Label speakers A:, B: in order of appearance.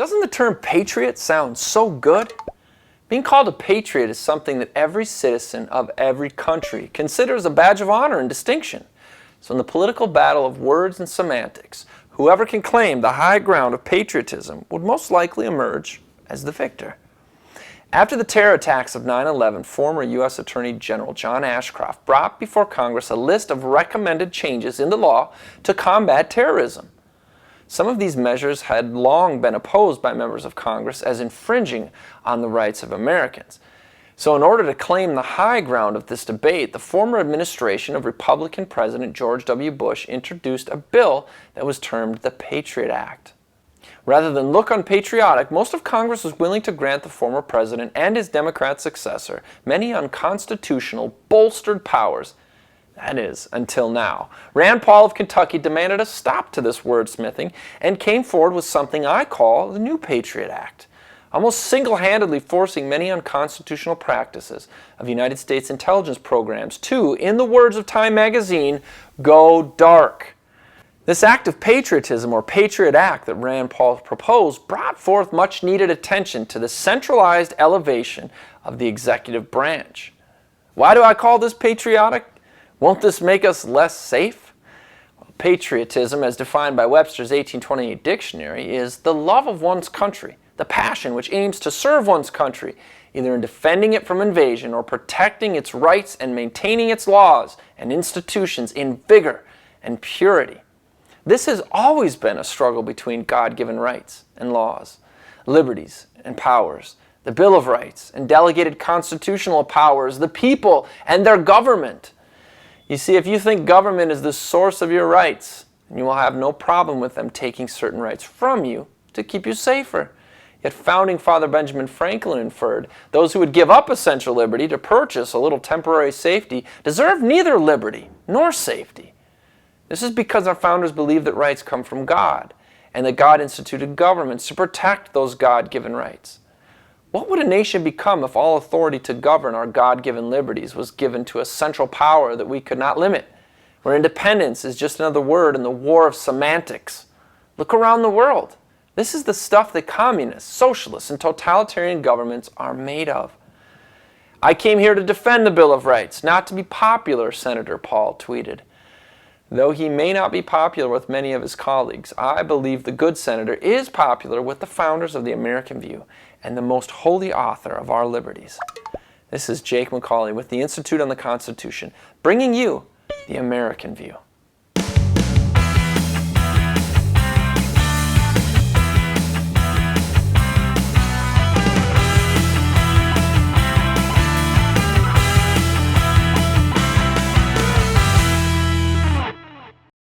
A: Doesn't the term patriot sound so good? Being called a patriot is something that every citizen of every country considers a badge of honor and distinction. So in the political battle of words and semantics, whoever can claim the high ground of patriotism would most likely emerge as the victor. After the terror attacks of 9/11, former U.S. Attorney General John Ashcroft brought before Congress a list of recommended changes in the law to combat terrorism. Some of these measures had long been opposed by members of Congress as infringing on the rights of Americans. So in order to claim the high ground of this debate, the former administration of Republican President George W. Bush introduced a bill that was termed the Patriot Act. Rather than look unpatriotic, most of Congress was willing to grant the former president and his Democrat successor many unconstitutional, bolstered powers. That is, until now. Rand Paul of Kentucky demanded a stop to this wordsmithing and came forward with something I call the new Patriot Act, almost single-handedly forcing many unconstitutional practices of United States intelligence programs to, in the words of Time magazine, go dark. This act of patriotism, or Patriot Act, that Rand Paul proposed brought forth much-needed attention to the centralized elevation of the executive branch. Why do I call this patriotic? Won't this make us less safe? Well, patriotism, as defined by Webster's 1828 dictionary, is the love of one's country, the passion which aims to serve one's country, either in defending it from invasion or protecting its rights and maintaining its laws and institutions in vigor and purity. This has always been a struggle between God-given rights and laws, liberties and powers, the Bill of Rights and delegated constitutional powers, the people and their government. You see, if you think government is the source of your rights, you will have no problem with them taking certain rights from you to keep you safer. Yet founding father Benjamin Franklin inferred those who would give up essential liberty to purchase a little temporary safety deserve neither liberty nor safety. This is because our founders believed that rights come from God, and that God instituted governments to protect those God-given rights. What would a nation become if all authority to govern our God-given liberties was given to a central power that we could not limit, where independence is just another word in the war of semantics? Look around the world. This is the stuff that communists, socialists, and totalitarian governments are made of. I came here to defend the Bill of Rights, not to be popular, Senator Paul tweeted. Though he may not be popular with many of his colleagues, I believe the good senator is popular with the founders of the American view and the most holy author of our liberties. This is Jake MacAulay with the Institute on the Constitution, bringing you the American view.